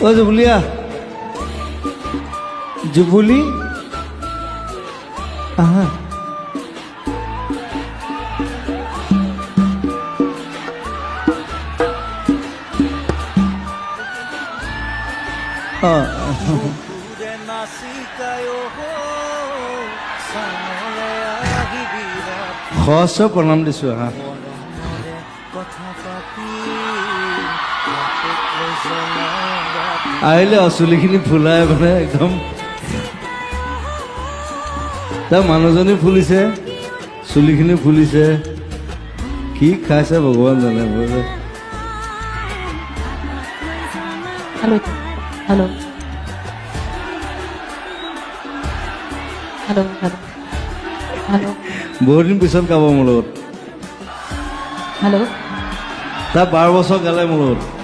ও জুবুলিয়া jubilee আহা সহস্ৰ প্ৰণাম দিছোঁ হা আহিলে চুলিখিনি ফুলাই মানে একদম তাৰ মানুহজনী ফুলিছে চুলিখিনি ফুলিছে কি খাইছে ভগৱান জানে Hello. Hello. Hello. Hello. Hello. বহুত দিন পিছত গাব মোৰ লগত Hello. তাৰ 12 বছৰ গালে মোৰ লগত